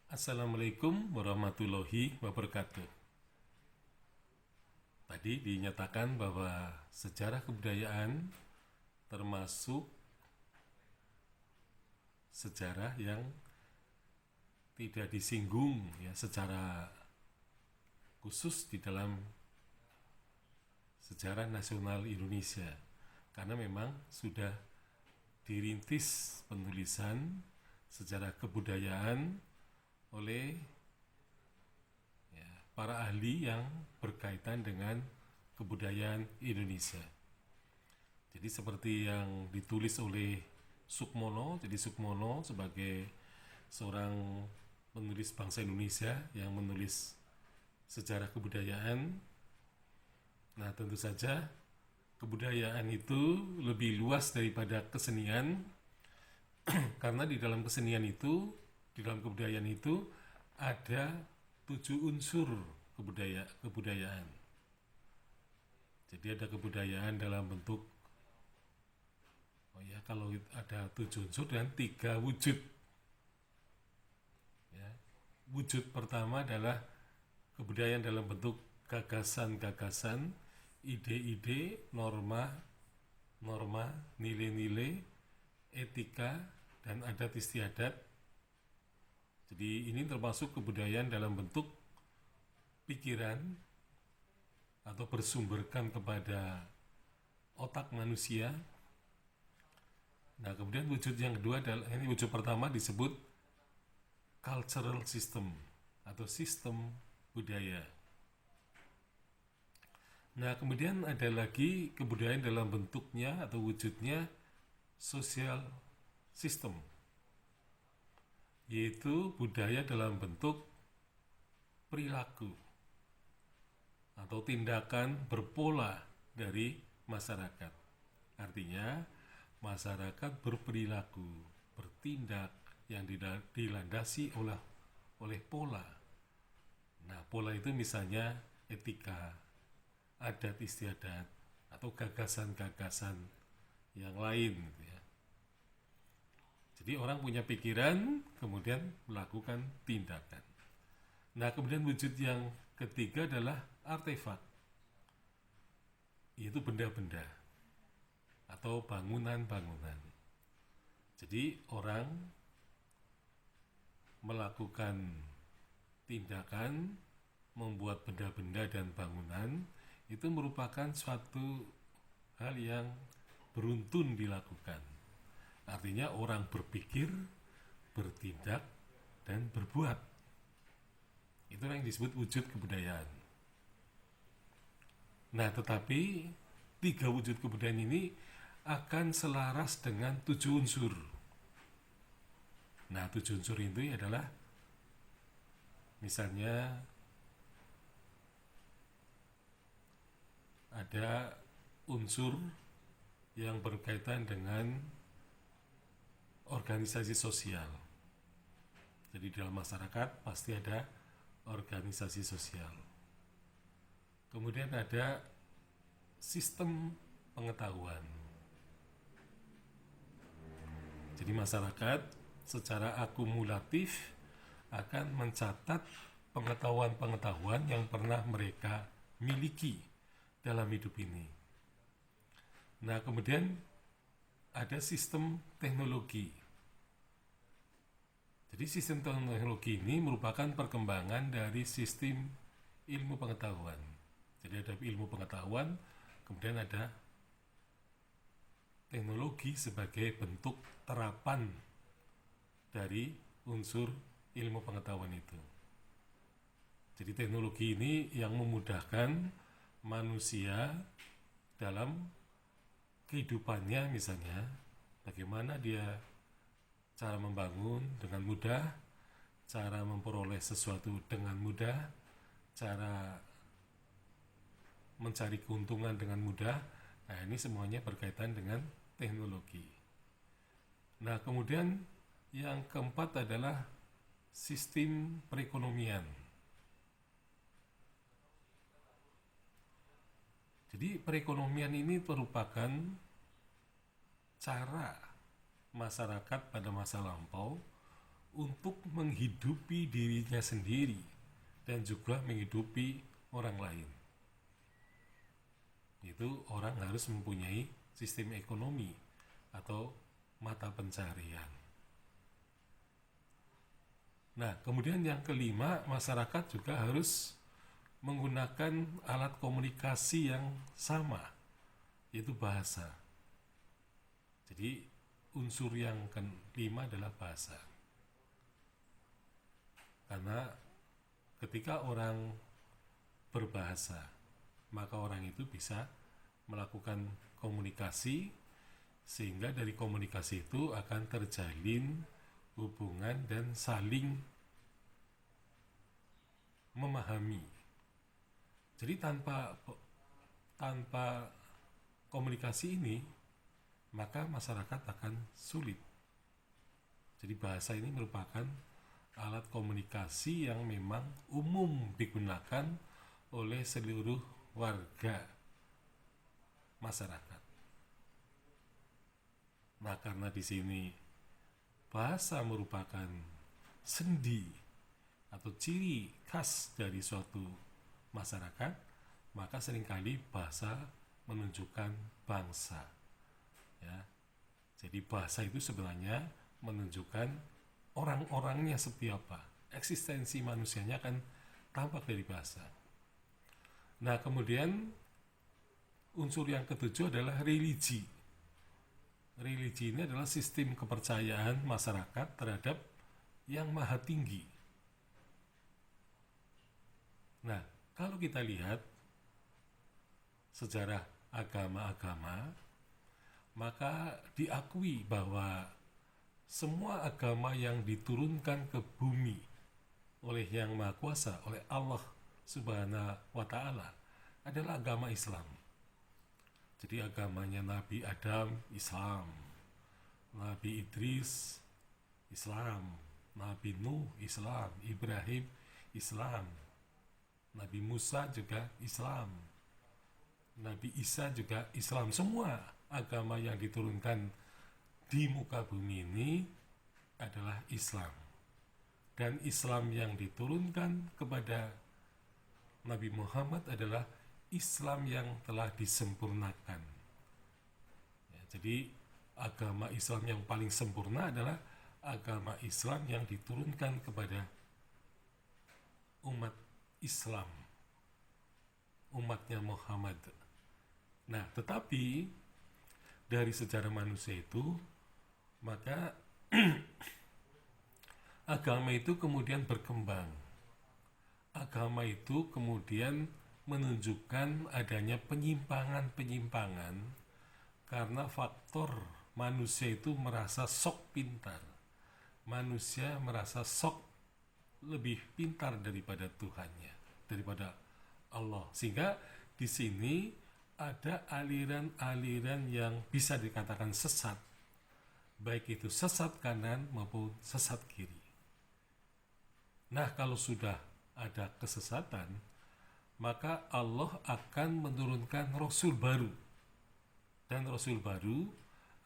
Assalamualaikum warahmatullahi wabarakatuh. Tadi dinyatakan bahwa sejarah kebudayaan termasuk sejarah yang tidak disinggung ya secara khusus di dalam sejarah nasional Indonesia, karena memang sudah dirintis penulisan sejarah kebudayaan oleh para ahli yang berkaitan dengan kebudayaan Indonesia. Jadi seperti yang ditulis oleh Sukmono, jadi Sukmono sebagai seorang penulis bangsa Indonesia yang menulis sejarah kebudayaan. Nah, tentu saja kebudayaan itu lebih luas daripada kesenian, karena di dalam kesenian itu, di dalam kebudayaan itu ada 7 unsur kebudayaan. Jadi ada kebudayaan dalam bentuk, kalau ada 7 unsur dan 3 wujud. Ya. Wujud pertama adalah kebudayaan dalam bentuk gagasan-gagasan, ide-ide, norma, nilai-nilai, etika, dan adat istiadat. Jadi ini termasuk kebudayaan dalam bentuk pikiran atau bersumberkan kepada otak manusia. Nah, kemudian wujud yang kedua adalah, ini wujud pertama disebut cultural system atau sistem budaya. Nah, kemudian ada lagi kebudayaan dalam bentuknya atau wujudnya social system, yaitu budaya dalam bentuk perilaku atau tindakan berpola dari masyarakat. Artinya, masyarakat berperilaku, bertindak yang dilandasi oleh pola. Nah, pola itu misalnya etika, adat istiadat, atau gagasan-gagasan yang lain gitu ya. Jadi orang punya pikiran, kemudian melakukan tindakan. Nah, kemudian wujud yang ketiga adalah artefak, yaitu benda-benda atau bangunan-bangunan. Jadi orang melakukan tindakan, membuat benda-benda dan bangunan, itu merupakan suatu hal yang beruntun dilakukan. Artinya orang berpikir, bertindak, dan berbuat. Itulah yang disebut wujud kebudayaan. Nah, tetapi 3 wujud kebudayaan ini akan selaras dengan 7 unsur. Nah, 7 unsur itu adalah misalnya ada unsur yang berkaitan dengan organisasi sosial. Jadi dalam masyarakat pasti ada organisasi sosial. Kemudian ada sistem pengetahuan. Jadi masyarakat secara akumulatif akan mencatat pengetahuan-pengetahuan yang pernah mereka miliki dalam hidup ini. Nah, kemudian ada sistem teknologi. Jadi sistem teknologi ini merupakan perkembangan dari sistem ilmu pengetahuan. Jadi ada ilmu pengetahuan, kemudian ada teknologi sebagai bentuk terapan dari unsur ilmu pengetahuan itu. Jadi teknologi ini yang memudahkan manusia dalam kehidupannya, misalnya bagaimana dia cara membangun dengan mudah, cara memperoleh sesuatu dengan mudah, cara mencari keuntungan dengan mudah. Nah, ini semuanya berkaitan dengan teknologi. Nah, kemudian yang keempat adalah sistem perekonomian. Jadi perekonomian ini merupakan cara masyarakat pada masa lampau untuk menghidupi dirinya sendiri dan juga menghidupi orang lain. Itu orang harus mempunyai sistem ekonomi atau mata pencarian. Nah, kemudian yang kelima, masyarakat juga harus menggunakan alat komunikasi yang sama, yaitu bahasa. Jadi unsur yang kelima adalah bahasa. Karena ketika orang berbahasa, maka orang itu bisa melakukan komunikasi, sehingga dari komunikasi itu akan terjalin hubungan dan saling memahami. Jadi tanpa komunikasi ini, maka masyarakat akan sulit. Jadi bahasa ini merupakan alat komunikasi yang memang umum digunakan oleh seluruh warga masyarakat. Nah, karena di sini bahasa merupakan sendi atau ciri khas dari suatu masyarakat, maka seringkali bahasa menunjukkan bangsa. Ya. Jadi bahasa itu sebenarnya menunjukkan orang-orangnya seperti apa. Eksistensi manusianya akan tampak dari bahasa. Nah, kemudian unsur yang ketujuh adalah religi. Religi ini adalah sistem kepercayaan masyarakat terhadap yang maha tinggi. Nah, kalau kita lihat sejarah agama-agama, maka diakui bahwa semua agama yang diturunkan ke bumi oleh Yang Maha Kuasa, oleh Allah Subhanahu wa Ta'ala, adalah agama Islam. Jadi agamanya Nabi Adam, Islam. Nabi Idris, Islam. Nabi Nuh, Islam. Ibrahim, Islam. Nabi Musa juga Islam. Nabi Isa juga Islam. Semua agama yang diturunkan di muka bumi ini adalah Islam. Dan Islam yang diturunkan kepada Nabi Muhammad adalah Islam yang telah disempurnakan. Ya, jadi agama Islam yang paling sempurna adalah agama Islam yang diturunkan kepada umat Islam, umatnya Muhammad. Nah, tetapi dari sejarah manusia itu, maka agama itu kemudian berkembang. Agama itu kemudian menunjukkan adanya penyimpangan-penyimpangan karena faktor manusia itu merasa sok pintar. Manusia merasa sok lebih pintar daripada Tuhannya, daripada Allah. Sehingga di sini ada aliran-aliran yang bisa dikatakan sesat, baik itu sesat kanan maupun sesat kiri. Nah, kalau sudah ada kesesatan, maka Allah akan menurunkan Rasul baru. Dan Rasul baru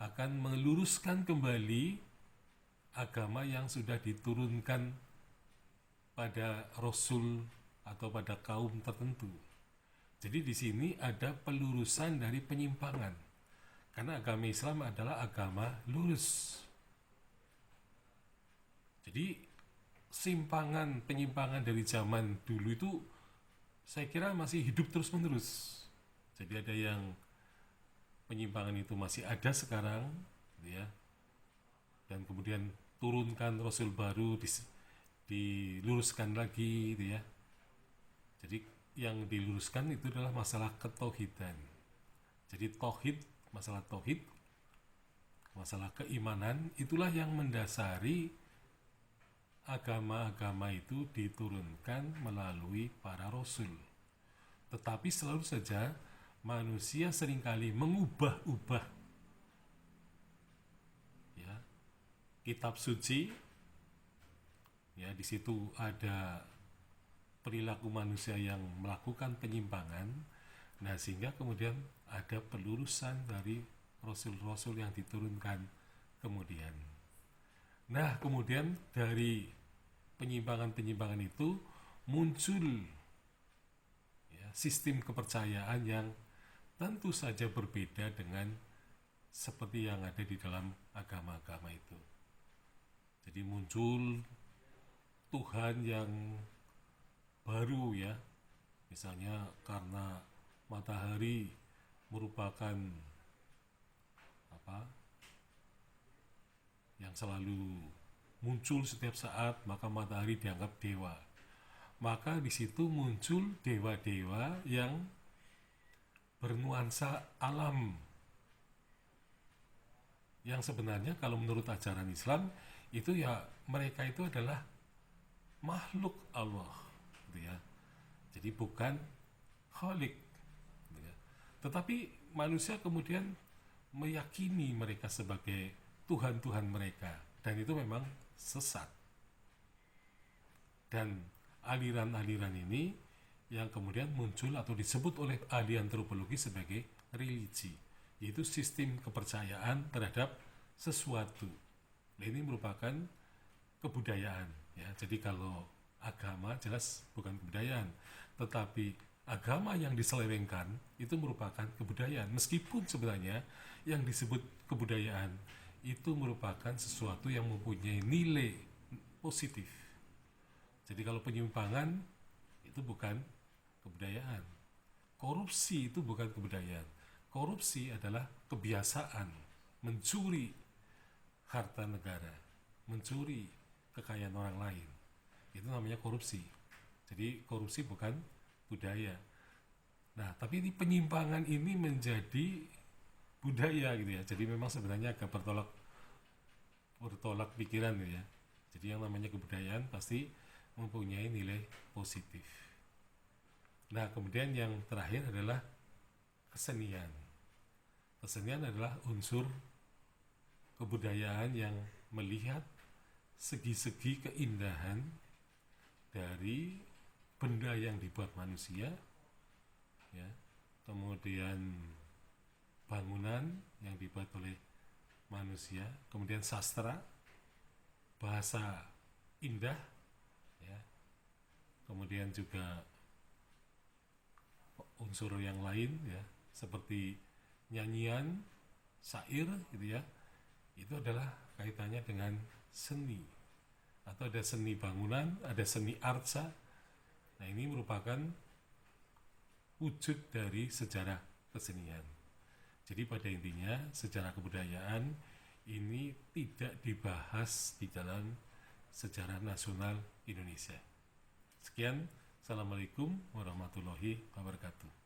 akan meluruskan kembali agama yang sudah diturunkan pada Rasul atau pada kaum tertentu. Jadi di sini ada pelurusan dari penyimpangan. Karena agama Islam adalah agama lurus. Jadi penyimpangan dari zaman dulu itu saya kira masih hidup terus-menerus. Jadi ada yang penyimpangan itu masih ada sekarang, ya. Dan kemudian turunkan Rasul baru, diluruskan lagi, gitu ya. Jadi yang diluruskan itu adalah masalah ketauhidan. Jadi masalah tauhid, masalah keimanan, itulah yang mendasari agama-agama itu diturunkan melalui para rasul. Tetapi selalu saja manusia seringkali mengubah-ubah ya, kitab suci. Ya, di situ ada perilaku manusia yang melakukan penyimpangan. Nah, sehingga kemudian ada pelurusan dari rasul-rasul yang diturunkan kemudian. Nah, kemudian dari penyimpangan-penyimpangan itu muncul ya, sistem kepercayaan yang tentu saja berbeda dengan seperti yang ada di dalam agama-agama itu. Jadi muncul Tuhan yang baru ya, misalnya karena matahari merupakan apa yang selalu muncul setiap saat, maka matahari dianggap dewa. Maka di situ muncul dewa-dewa yang bernuansa alam, yang sebenarnya kalau menurut ajaran Islam itu ya mereka itu adalah makhluk Allah, gitu ya. Jadi bukan khalik, gitu ya. Tetapi manusia kemudian meyakini mereka sebagai Tuhan-Tuhan mereka, dan itu memang sesat. Dan aliran-aliran ini yang kemudian muncul atau disebut oleh ahli antropologi sebagai religi, yaitu sistem kepercayaan terhadap sesuatu. Nah, ini merupakan kebudayaan ya. Jadi kalau agama jelas bukan kebudayaan, tetapi agama yang diselewengkan itu merupakan kebudayaan, meskipun sebenarnya yang disebut kebudayaan itu merupakan sesuatu yang mempunyai nilai positif. Jadi kalau penyimpangan itu bukan kebudayaan, korupsi itu bukan kebudayaan. Korupsi adalah kebiasaan mencuri harta negara, mencuri kekayaan orang lain. Itu namanya korupsi. Jadi korupsi bukan budaya. Nah, tapi ini penyimpangan ini menjadi budaya gitu ya. Jadi memang sebenarnya agak bertolak pikiran gitu ya. Jadi yang namanya kebudayaan pasti mempunyai nilai positif. Nah, kemudian yang terakhir adalah kesenian. Kesenian adalah unsur kebudayaan yang melihat segi-segi keindahan dari benda yang dibuat manusia ya, kemudian bangunan yang dibuat oleh manusia, kemudian sastra, bahasa indah ya, kemudian juga unsur yang lain ya, seperti nyanyian, syair gitu ya. Itu adalah kaitannya dengan seni, atau ada seni bangunan, ada seni arca. Nah, ini merupakan wujud dari sejarah kesenian. Jadi pada intinya sejarah kebudayaan ini tidak dibahas di dalam sejarah nasional Indonesia. Sekian, Assalamualaikum warahmatullahi wabarakatuh.